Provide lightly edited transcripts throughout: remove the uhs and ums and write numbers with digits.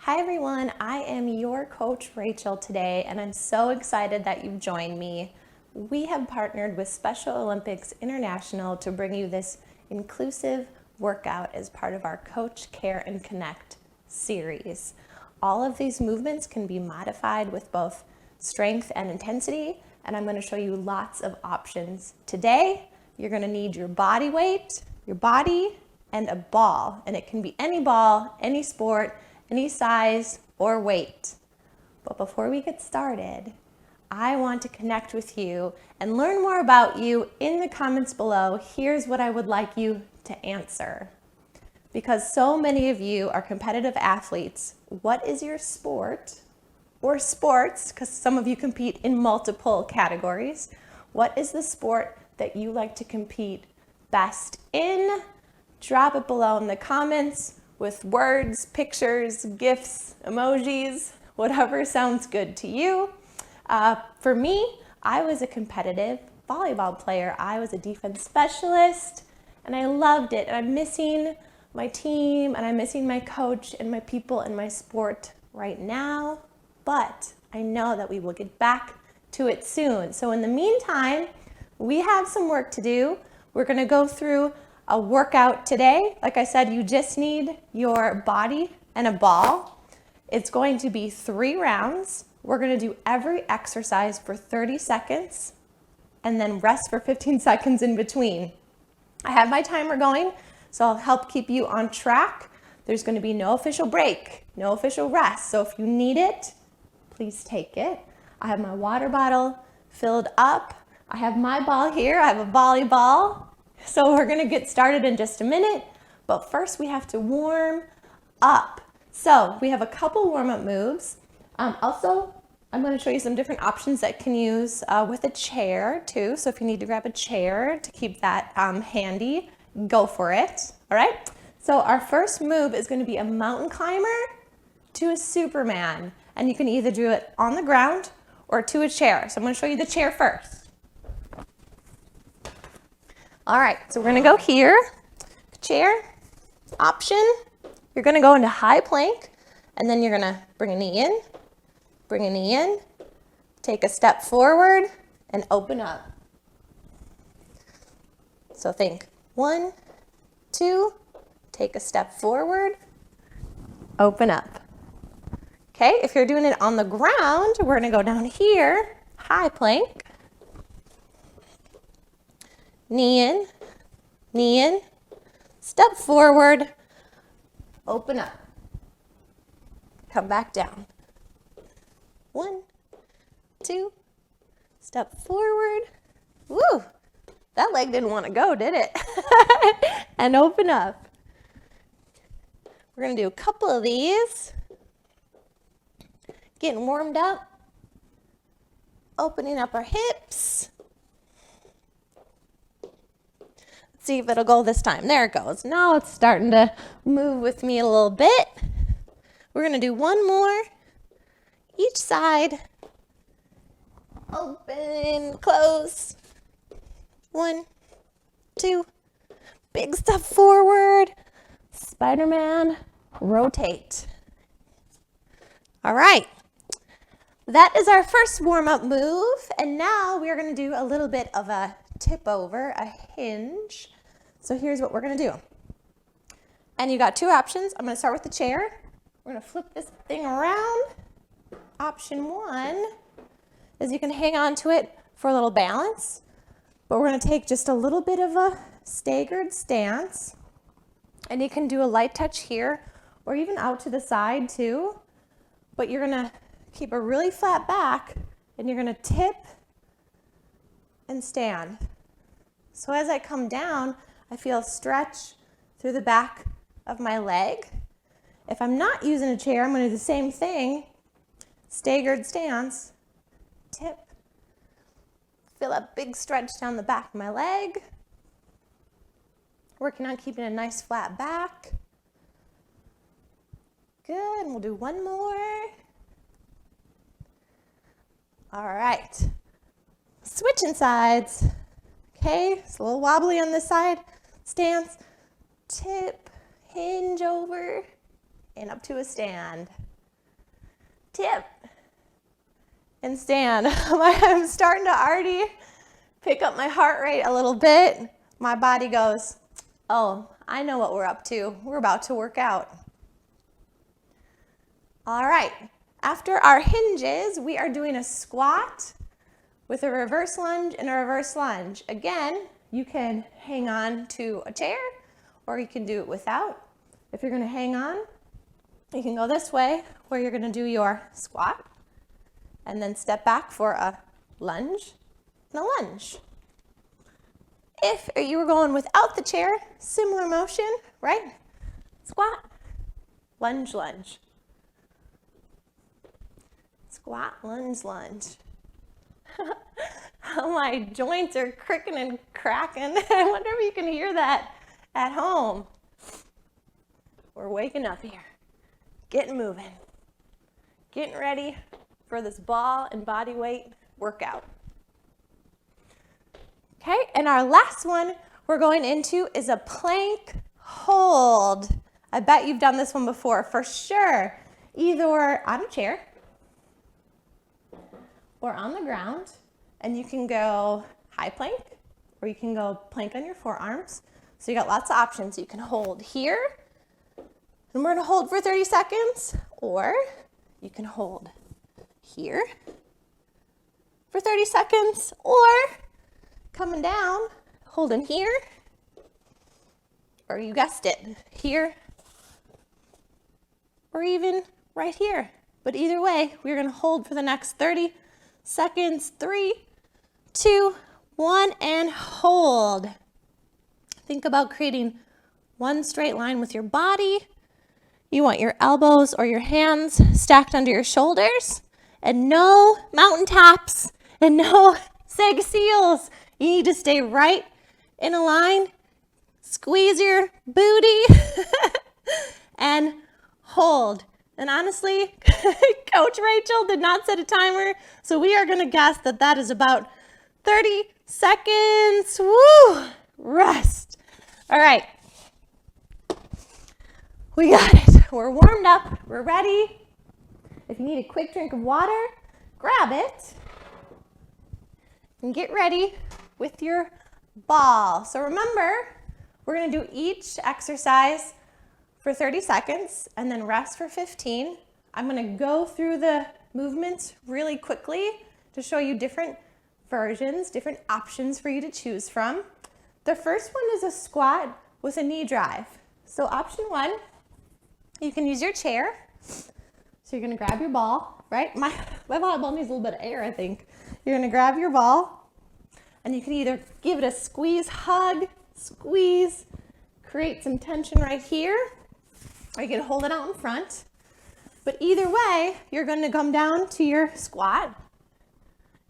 Hi everyone, I am your coach Rachel today, and I'm so excited that you've joined me. We have partnered with Special Olympics International to bring you this inclusive workout as part of our Coach Care and Connect series. All of these movements can be modified with both strength and intensity, and I'm going to show you lots of options. Today, you're going to need your body weight, your body, and a ball, and it can be any ball, any sport, any size or weight. But before we get started, I want to connect with you and learn more about you in the comments below. Here's what I would like you to answer. Because so many of you are competitive athletes, what is your sport or sports, because some of you compete in multiple categories, what is the sport that you like to compete best in? Drop it below in the comments with words, pictures, GIFs, emojis, whatever sounds good to you. For me, I was a competitive volleyball player. I was a defense specialist, and I loved it. And I'm missing my team, and I'm missing my coach and my people in my sport right now. But I know that we will get back to it soon. So in the meantime, we have some work to do. We're gonna go through a workout today. Like I said, you just need your body and a ball. It's going to be 3 rounds. We're going to do every exercise for 30 seconds and then rest for 15 seconds in between. I have my timer going, so I'll help keep you on track. There's going to be no official break, no official rest. So if you need it, please take it. I have my water bottle filled up. I have my ball here. I have a volleyball. So we're gonna get started in just a minute, but first we have to warm up. So we have a couple warm-up moves. Also, I'm gonna show you some different options that you can use with a chair too. So if you need to grab a chair to keep that handy, go for it, all right? So our first move is gonna be a mountain climber to a Superman. And you can either do it on the ground or to a chair. So I'm gonna show you the chair first. All right, so we're gonna go here, chair, option. You're gonna go into high plank, and then you're gonna bring a knee in, take a step forward, and open up. So think 1, 2, take a step forward, open up. Okay, if you're doing it on the ground, we're gonna go down here, high plank, knee in, step forward, open up, come back down. 1, 2, step forward. Woo, that leg didn't want to go, did it? And open up. We're gonna do a couple of these. Getting warmed up, opening up our hips. See if it'll go this time. There it goes. Now it's starting to move with me a little bit. We're going to do one more. Each side. Open, close. 1, 2. Big step forward. Spider-Man, rotate. All right. That is our first warm-up move. And now we're going to do a little bit of a tip over, a hinge. So here's what we're gonna do. And you got 2 options. I'm gonna start with the chair. We're gonna flip this thing around. Option 1 is you can hang on to it for a little balance, but we're gonna take just a little bit of a staggered stance, and you can do a light touch here or even out to the side too, but you're gonna keep a really flat back and you're gonna tip and stand. So as I come down, I feel a stretch through the back of my leg. If I'm not using a chair, I'm going to do the same thing. Staggered stance, tip, feel a big stretch down the back of my leg. Working on keeping a nice flat back. Good, and we'll do one more. All right, switching sides. Okay, it's a little wobbly on this side. Stance, tip, hinge over, and up to a stand. tip, and stand. I'm starting to already pick up my heart rate a little bit. My body goes, oh, I know what we're up to. We're about to work out. All right, after our hinges, we are doing a squat with a reverse lunge and a reverse lunge. Again, you can hang on to a chair or you can do it without. If you're gonna hang on, you can go this way where you're gonna do your squat and then step back for a lunge and a lunge. If you were going without the chair, similar motion, right? Squat, lunge, lunge. Squat, lunge, lunge. My joints are cricking and cracking. I wonder if you can hear that at home. We're waking up here, getting moving, getting ready for this ball and body weight workout. Okay, and our last one we're going into is a plank hold. I bet you've done this one before for sure, either on a chair or on the ground, and you can go high plank or you can go plank on your forearms. So you got lots of options. You can hold here, and we're gonna hold for 30 seconds, or you can hold here for 30 seconds, or coming down, holding here, or you guessed it, here, or even right here. But either way, we're gonna hold for the next 30 seconds. 3, 2, 1, and hold. Think about creating one straight line with your body. You want your elbows or your hands stacked under your shoulders, and no mountain tops and no seg seals. You need to stay right in a line, squeeze your booty, and hold. And honestly, Coach Rachel did not set a timer, so we are gonna guess that that is about 30 seconds. Woo! Rest. All right. We got it. We're warmed up. We're ready. If you need a quick drink of water, grab it and get ready with your ball. So remember, we're going to do each exercise for 30 seconds and then rest for 15. I'm going to go through the movements really quickly to show you different versions, different options for you to choose from. The first one is a squat with a knee drive. So option 1, you can use your chair. So you're gonna grab your ball, right? My volleyball needs a little bit of air, I think. You're gonna grab your ball and you can either give it a squeeze, hug, squeeze, create some tension right here, or you can hold it out in front. But either way, you're gonna come down to your squat,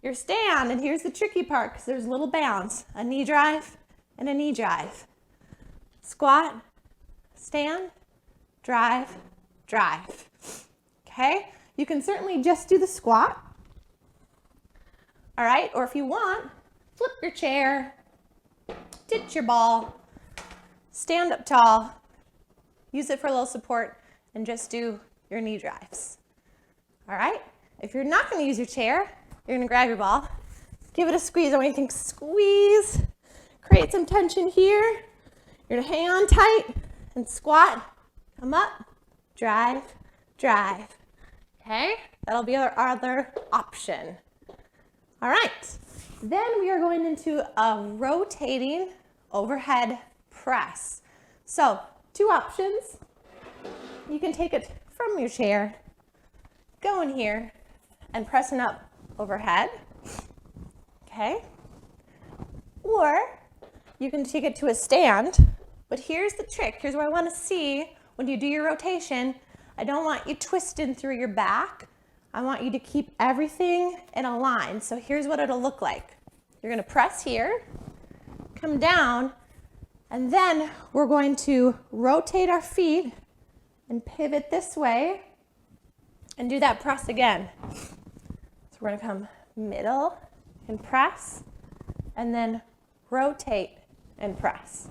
your stand, and here's the tricky part because there's little bounds, a knee drive and a knee drive. Squat, stand, drive, drive. Okay, you can certainly just do the squat. All right, or if you want, flip your chair, ditch your ball, stand up tall, use it for a little support, and just do your knee drives. All right, if you're not gonna use your chair, you're gonna grab your ball, give it a squeeze. I want you to think squeeze, create some tension here. You're gonna hang on tight and squat, come up, drive, drive. Okay, that'll be our other option. All right, then we are going into a rotating overhead press. So 2 options. You can take it from your chair, go in here, and pressing up overhead. Okay, or you can take it to a stand. But here's the trick. Here's what I want to see when you do your rotation. I don't want you twisting through your back. I want you to keep everything in a line. So here's what it'll look like. You're going to press here, come down, and then we're going to rotate our feet and pivot this way and do that press again. So we're going to come middle and press, and then rotate and press.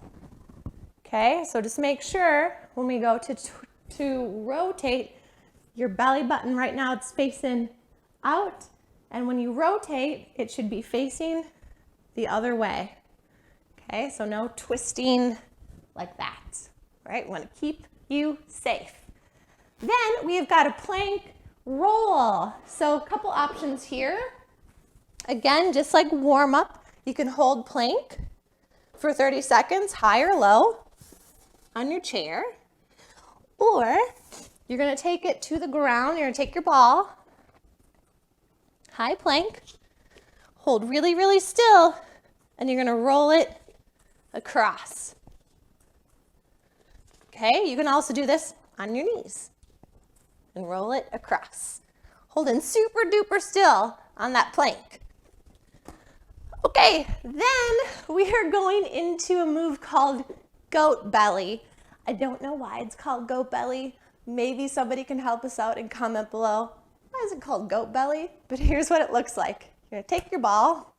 Okay, so just make sure when we go to rotate, your belly button right now, it's facing out. And when you rotate, it should be facing the other way. Okay, so no twisting like that, right? We want to keep you safe. Then we have got a plank roll. So a couple options here. Again, just like warm up, you can hold plank for 30 seconds, high or low, on your chair. Or you're going to take it to the ground. You're going to take your ball, high plank, hold really, really still, and you're going to roll it across. Okay, you can also do this on your knees and roll it across. Holding super duper still on that plank. Okay, then we are going into a move called goat belly. I don't know why it's called goat belly. Maybe somebody can help us out and comment below. Why is it called goat belly? But here's what it looks like. You're gonna take your ball,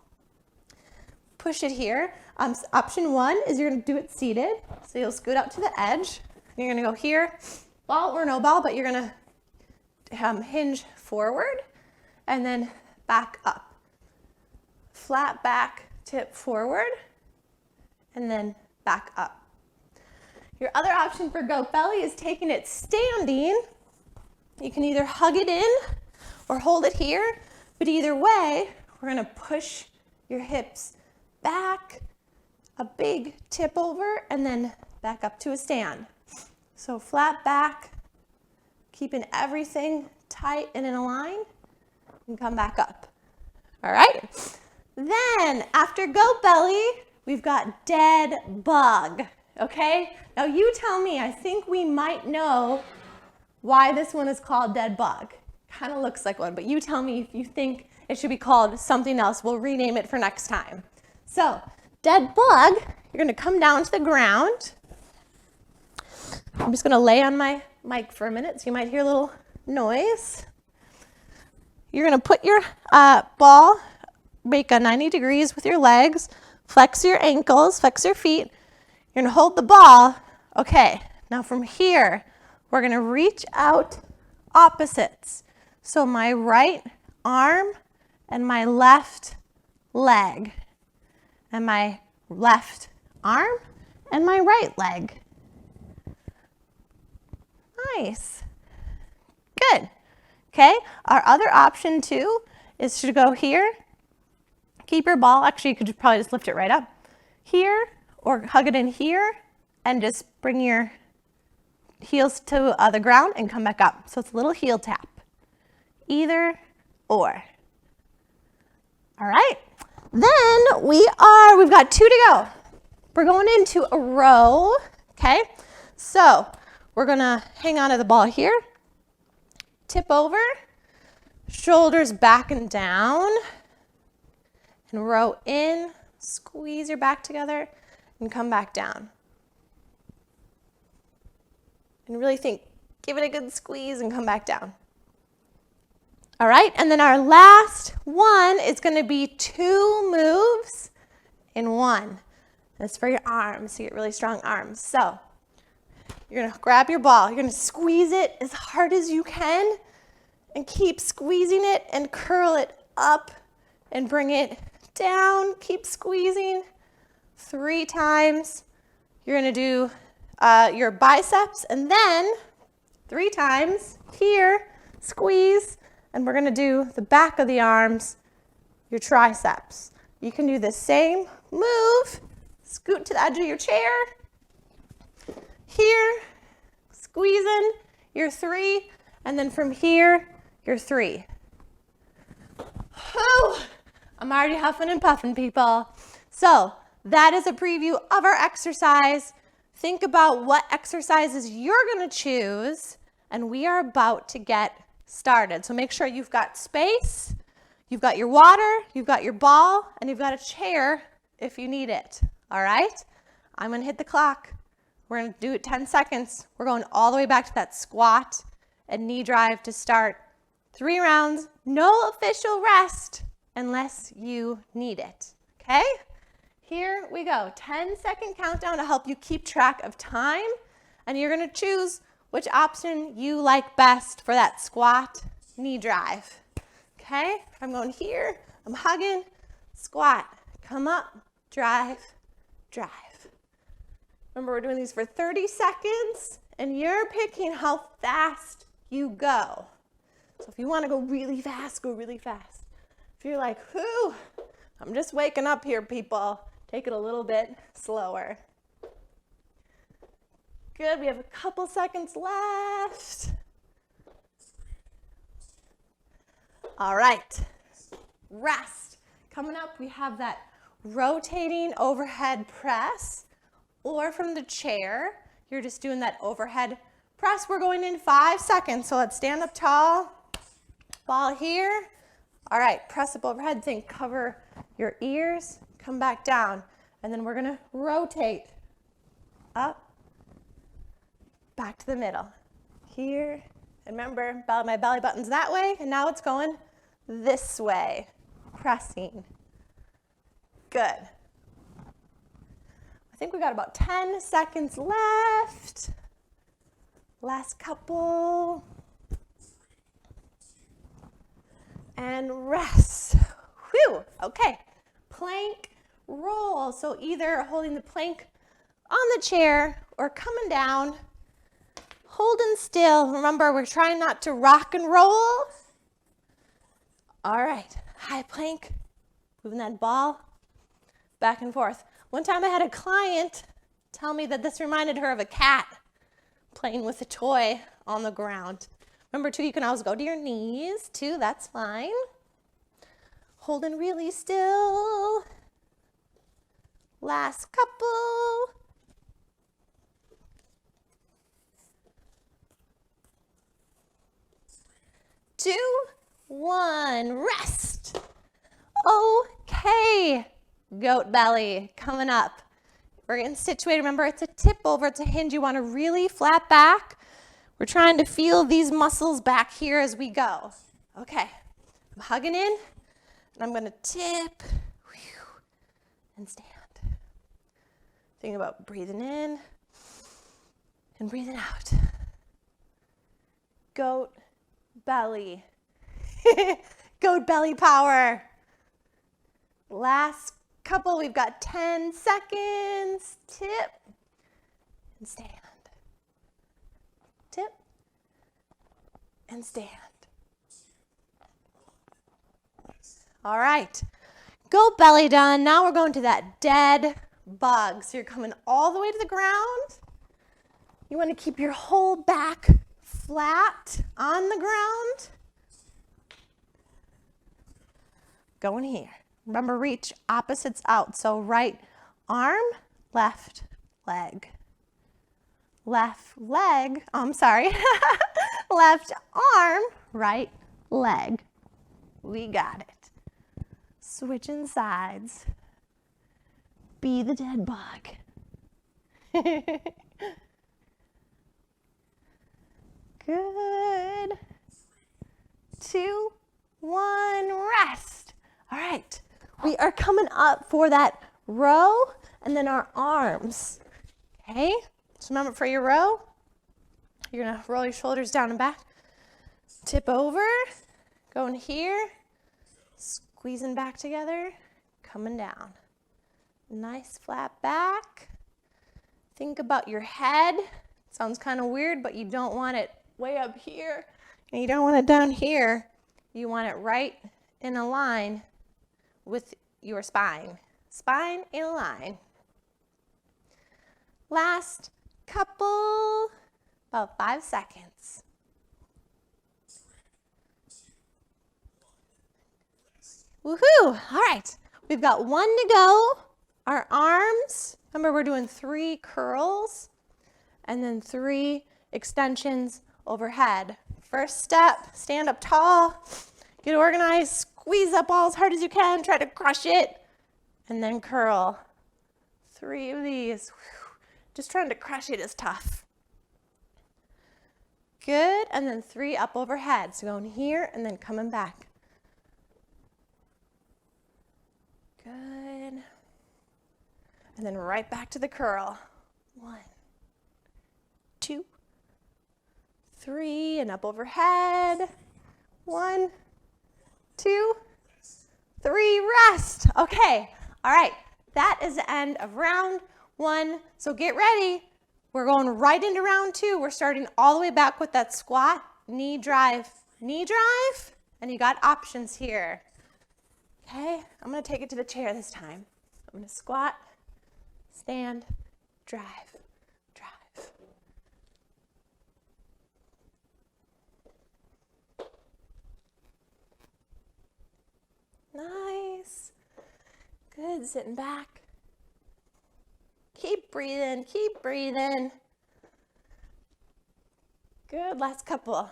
push it here. Option one is you're gonna do it seated. So you'll scoot out to the edge. You're gonna go here, ball or no ball, but you're gonna hinge forward and then back up. Flat back, tip forward, and then back up. Your other option for goat belly is taking it standing. You can either hug it in or hold it here, but either way, we're gonna push your hips back, a big tip over, and then back up to a stand. So flat back, keeping everything tight and in a line, and come back up. All right? Then, after goat belly, we've got dead bug, okay? Now you tell me, I think we might know why this one is called dead bug. Kind of looks like one, but you tell me if you think it should be called something else. We'll rename it for next time. So, dead bug, you're gonna come down to the ground. I'm just gonna lay on my mic for a minute so you might hear a little noise. You're gonna put your ball, make a 90 degrees with your legs, flex your ankles, flex your feet. You're gonna hold the ball. Okay, now from here, we're gonna reach out opposites. So my right arm and my left leg, and my left arm and my right leg. Nice. Good. Okay, our other option too is to go here. Keep your ball, actually you could probably just lift it right up here or hug it in here and just bring your heels to the ground and come back up. So it's a little heel tap. Either or. All right, then we've got 2 to go. We're going into a row, okay? So we're gonna hang on to the ball here, tip over, shoulders back and down, and row in, squeeze your back together, and come back down. And really think, give it a good squeeze and come back down. All right, and then our last one is gonna be 2 moves in one. That's for your arms, so you get really strong arms. So you're gonna grab your ball, you're gonna squeeze it as hard as you can and keep squeezing it and curl it up and bring it down, keep squeezing 3 times. You're gonna do your biceps and then 3 times here, squeeze, and we're gonna do the back of the arms, your triceps. You can do the same move, scoot to the edge of your chair, here, squeezing your 3, and then from here, your 3. Whew, I'm already huffing and puffing, people. So that is a preview of our exercise. Think about what exercises you're gonna choose, and we are about to get started. So make sure you've got space, you've got your water, you've got your ball, and you've got a chair if you need it, all right? I'm gonna hit the clock. We're gonna do it 10 seconds. We're going all the way back to that squat and knee drive to start. 3 rounds, no official rest unless you need it, okay? Here we go, 10-second countdown to help you keep track of time, and you're gonna choose which option you like best for that squat knee drive. Okay, I'm going here, I'm hugging, squat, come up, drive, drive. Remember, we're doing these for 30 seconds, and you're picking how fast you go. So if you want to go really fast, go really fast. If you're like, whew, I'm just waking up here, people, take it a little bit slower. Good, we have a couple seconds left. All right, rest. Coming up, we have that rotating overhead press, or from the chair, you're just doing that overhead press. We're going in 5 seconds, so let's stand up tall, ball here. All right, press up overhead, think cover your ears, come back down, and then we're gonna rotate up, back to the middle, here, and remember, my belly button's that way, and now it's going this way, pressing. Good. I think we got about 10 seconds left. Last couple. And rest. Whew, okay. Plank roll. So either holding the plank on the chair or coming down, holding still. Remember, we're trying not to rock and roll. All right, high plank, moving that ball back and forth. One time I had a client tell me that this reminded her of a cat playing with a toy on the ground. Remember too, you can always go to your knees too, that's fine. Holding really still. Last couple. Two, one, rest. Okay, goat belly coming up. We're getting situated. Remember, it's a tip over, it's a hinge. You want to really flat back. We're trying to feel these muscles back here as we go. Okay, I'm hugging in, and I'm going to tip and stand. Think about breathing in and breathing out. Goat belly. Goat belly power. Last couple, we've got 10 seconds. Tip and stand. Tip and stand. All right, goat belly done. Now we're going to that dead bug. So you're coming all the way to the ground. You want to keep your whole back flat on the ground. Going here. Remember, reach opposites out. So right arm, left leg. Left leg, oh, I'm sorry. Left arm, right leg. We got it. Switching sides. Be the dead bug. Good. 2, 1, rest. All right, we are coming up for that row and then our arms, okay? So remember, for your row, you're gonna roll your shoulders down and back, tip over, going here, squeezing back together, coming down. Nice flat back. Think about your head. Sounds kind of weird, but you don't want it way up here and you don't want it down here. You want it right in a line with your spine. Spine in a line. Last couple, about 5 seconds. Woohoo! All right, we've got 1 to go. Our arms, remember we're doing 3 curls and then 3 extensions overhead. First step, stand up tall, get organized, squeeze that ball as hard as you can, try to crush it, and then curl. 3 of these. Whew. Just trying to crush it is tough. Good, and then 3 up overhead. So going here and then coming back. Good. And then right back to the curl. 1, 2, 3, and up overhead. 1, 2, 3, rest. Okay, all right, that is the end of round 1. So get ready. We're going right into round 2. We're starting all the way back with that squat, knee drive, and you got options here. Okay, I'm gonna take it to the chair this time. I'm gonna squat, stand, drive. Nice. Good, sitting back. Keep breathing, keep breathing. Good, last couple.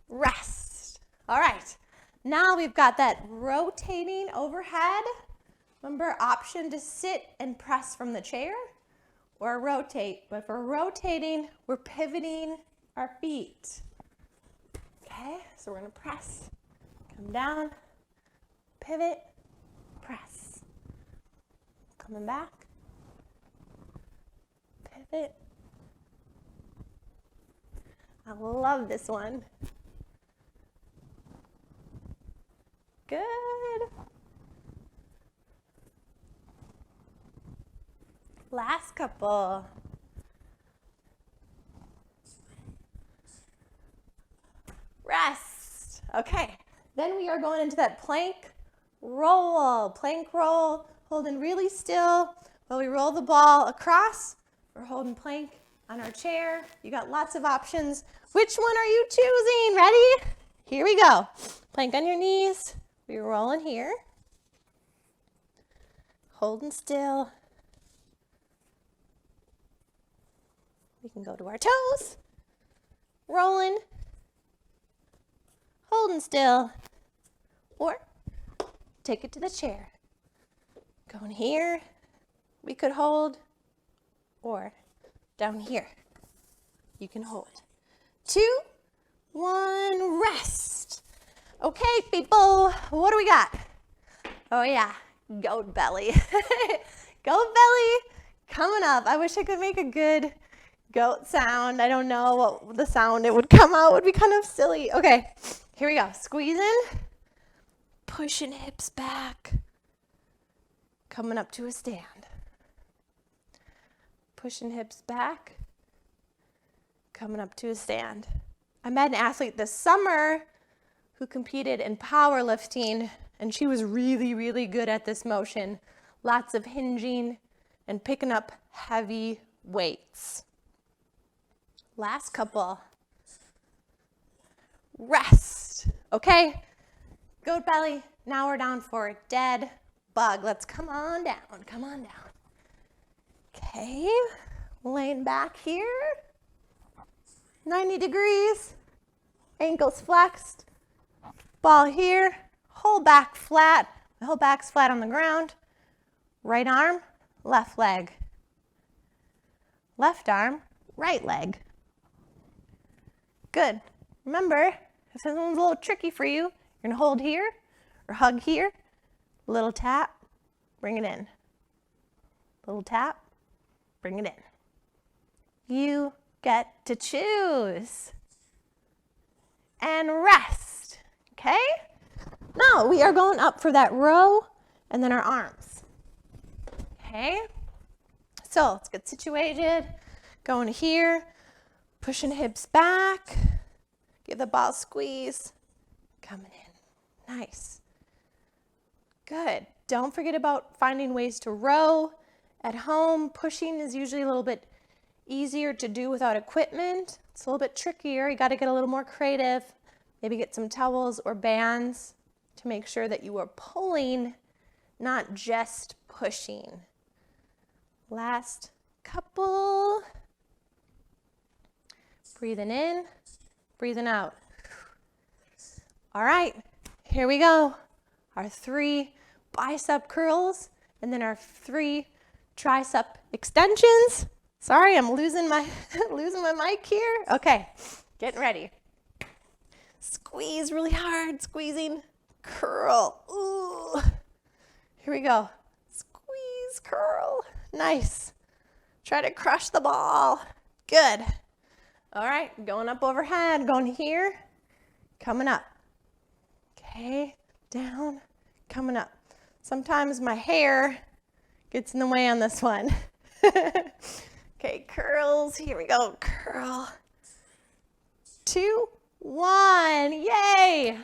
Rest. All right, now we've got that rotating overhead. Remember, option to sit and press from the chair or rotate. But if we're rotating, we're pivoting our feet. Okay, so we're gonna press, come down, pivot, press. Coming back, pivot. I love this one. Good. Last couple. Rest. Okay, then we are going into that plank roll. Plank roll, holding really still while we roll the ball across. We're holding plank on our chair. You got lots of options. Which one are you choosing? Ready? Here we go. Plank on your knees. We're rolling here. Holding still. We can go to our toes. Rolling. Holding still, or take it to the chair. Going here, we could hold, or down here, you can hold. 2, 1, rest. Okay, people, what do we got? Oh yeah, goat belly. Goat belly coming up. I wish I could make a good goat sound. I don't know what the sound it would come out would be kind of silly. Okay. Here we go, squeezing, pushing hips back, coming up to a stand. Pushing hips back, coming up to a stand. I met an athlete this summer who competed in powerlifting, and she was really, really good at this motion. Lots of hinging and picking up heavy weights. Last couple. Rest. Okay, goat belly. Now we're down for a dead bug. Let's come on down, come on down. Okay, laying back here. 90 degrees, ankles flexed. Ball here, whole back flat. The whole back's flat on the ground. Right arm, left leg. Left arm, right leg. Good. Remember, if this one's a little tricky for you, you're gonna hold here or hug here. Little tap, bring it in. Little tap, bring it in. You get to choose. And rest, okay? Now we are going up for that row and then our arms. Okay? So let's get situated. Going here, pushing hips back. Give the ball a squeeze. Coming in. Nice. Good. Don't forget about finding ways to row at home. Pushing is usually a little bit easier to do without equipment. It's a little bit trickier. You got to get a little more creative. Maybe get some towels or bands to make sure that you are pulling, not just pushing. Last couple. Breathing in, breathing out. All right, here we go. Our 3 bicep curls and then our 3 tricep extensions. Sorry, I'm losing my mic here. Okay, getting ready. Squeeze really hard, squeezing, curl. Ooh. Here we go. Squeeze, curl. Nice. Try to crush the ball. Good. All right, going up overhead, going here, coming up. Okay, down, coming up. Sometimes my hair gets in the way on this one. Okay, curls, here we go, curl. 2, 1, yay!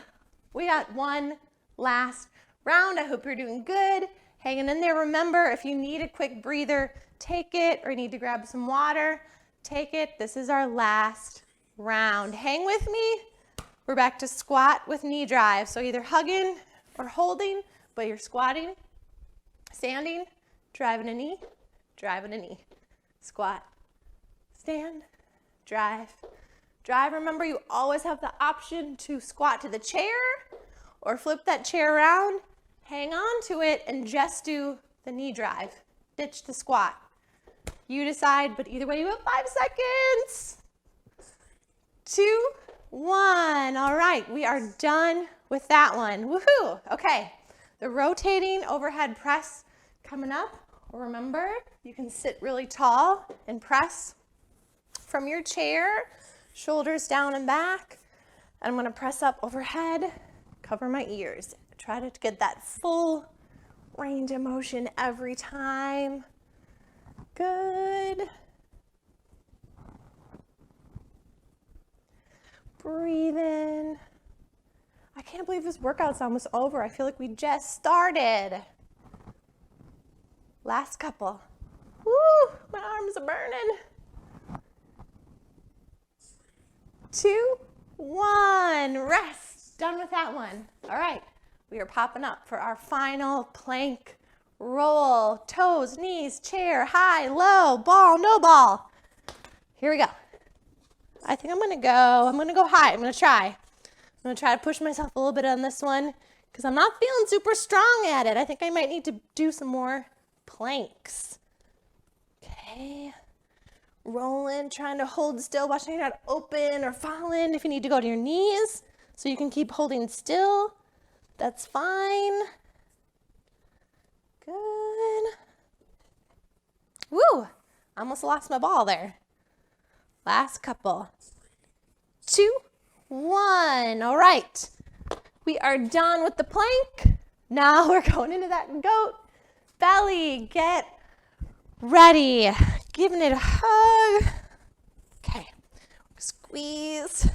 We got one last round. I hope you're doing good, hanging in there. Remember, if you need a quick breather, take it, or you need to grab some water, take it. This is our last round. Hang with me. We're back to squat with knee drive. So either hugging or holding, but you're squatting, standing, driving a knee, squat, stand, drive, drive. Remember, you always have the option to squat to the chair or flip that chair around, hang on to it, and just do the knee drive. Ditch the squat. You decide, but either way, you have 5 seconds. 2, 1. All right, we are done with that one. Woohoo! Okay, the rotating overhead press coming up. Remember, you can sit really tall and press from your chair, shoulders down and back. I'm gonna press up overhead, cover my ears. Try to get that full range of motion every time. Good. Breathe in. I can't believe this workout's almost over. I feel like we just started. Last couple. Woo, my arms are burning. 2, 1, rest. Done with that one. All right, we are popping up for our final plank roll. Toes, knees, chair, high, low, ball, no ball. Here we go. I think I'm gonna go high. I'm gonna try to push myself a little bit on this one because I'm not feeling super strong at it. I think I might need to do some more planks. Okay, rolling, trying to hold still, watching you're not open or falling. If you need to go to your knees so you can keep holding still, that's fine. Good. Woo, almost lost my ball there. Last couple. 2, 1. All right, we are done with the plank. Now we're going into that goat belly. Get ready. Giving it a hug. Okay, squeeze.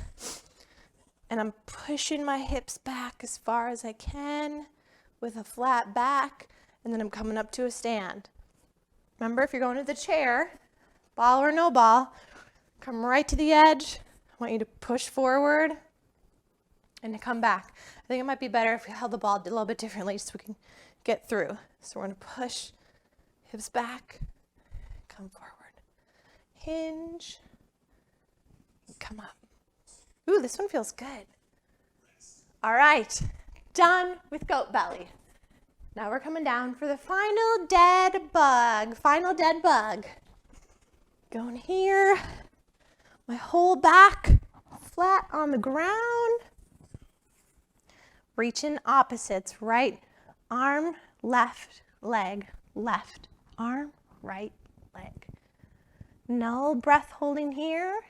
And I'm pushing my hips back as far as I can with a flat back. And then I'm coming up to a stand. Remember, if you're going to the chair, ball or no ball, come right to the edge. I want you to push forward and to come back. I think it might be better if we held the ball a little bit differently so we can get through. So we're going to push, hips back, come forward. Hinge, come up. Ooh, this one feels good. All right, done with goat belly. Now we're coming down for the final dead bug. Going here, my whole back flat on the ground. Reaching opposites, right arm, left leg, left arm, right leg. No breath holding here.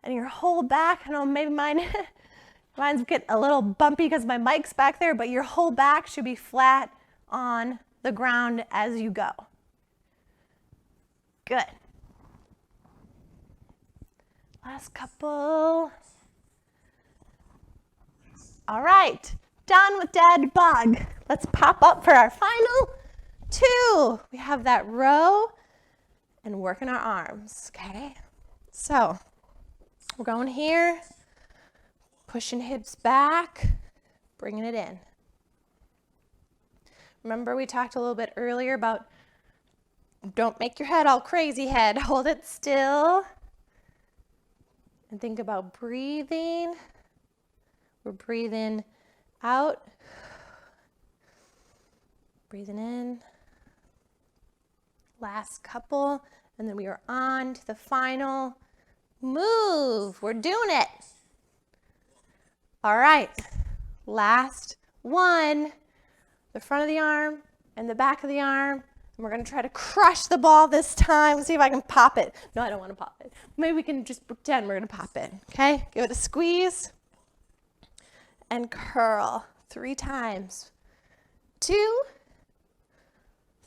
And your whole back, I know maybe mine's getting a little bumpy because my mic's back there, but your whole back should be flat on the ground as you go. Good. Last couple. All right, done with dead bug. Let's pop up for our final 2. We have that row and working our arms, okay? So we're going here, pushing hips back, bringing it in. Remember we talked a little bit earlier about don't make your head all crazy head. Hold it still and think about breathing. We're breathing out, breathing in. Last couple, and then we are on to the final move. We're doing it. All right, last one. The front of the arm and the back of the arm. And we're gonna try to crush the ball this time. Let's see if I can pop it. No, I don't wanna pop it. Maybe we can just pretend we're gonna pop it, okay? Give it a squeeze and curl 3 times. 2,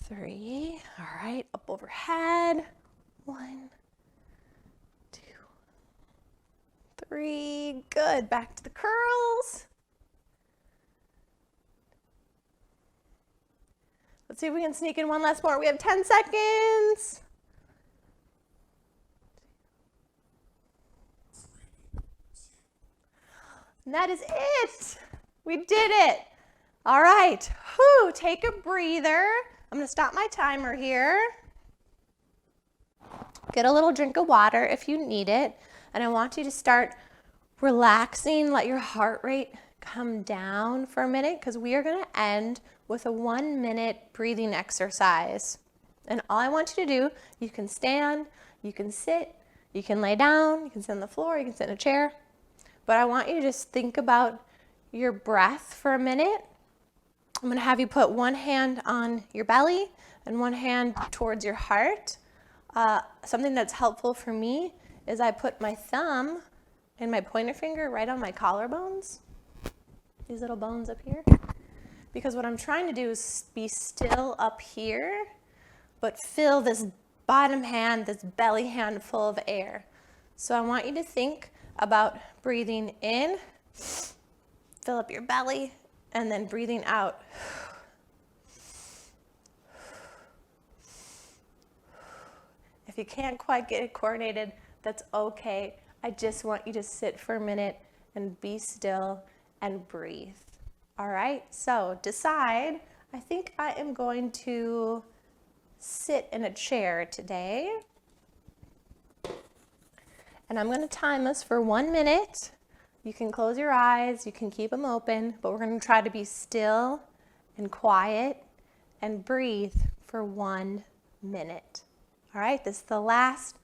3, all right, up overhead. 1, 2, 3, good. Back to the curls. Let's see if we can sneak in one last more. We have 10 seconds. And that is it. We did it. All right. Whew, take a breather. I'm going to stop my timer here. Get a little drink of water if you need it. And I want you to start relaxing. Let your heart rate come down for a minute because we are going to end with a 1-minute breathing exercise. And all I want you to do, you can stand, you can sit, you can lay down, you can sit on the floor, you can sit in a chair. But I want you to just think about your breath for a minute. I'm going to have you put one hand on your belly and one hand towards your heart. Something that's helpful for me is I put my thumb and my pointer finger right on my collarbones, these little bones up here. Because what I'm trying to do is be still up here, but fill this bottom hand, this belly hand full of air. So I want you to think about breathing in, fill up your belly, and then breathing out. If you can't quite get it coordinated, that's okay. I just want you to sit for a minute and be still and breathe. All right, so decide. I think I am going to sit in a chair today. And I'm going to time us for 1 minute. You can close your eyes, you can keep them open, but we're going to try to be still and quiet and breathe for 1 minute. All right, this is the last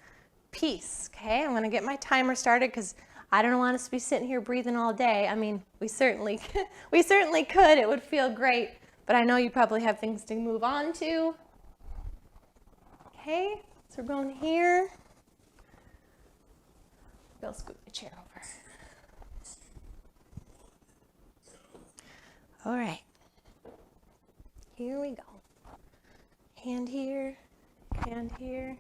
piece, okay? I'm going to get my timer started because I don't want us to be sitting here breathing all day. I mean, we certainly could. It would feel great, but I know you probably have things to move on to. Okay, so we're going here. I'll scoot the chair over. All right, here we go. Hand here, hand here.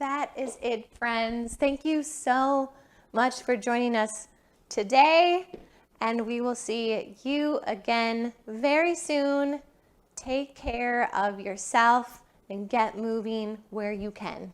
That is it, friends. Thank you so much for joining us today, and we will see you again very soon. Take care of yourself and get moving where you can.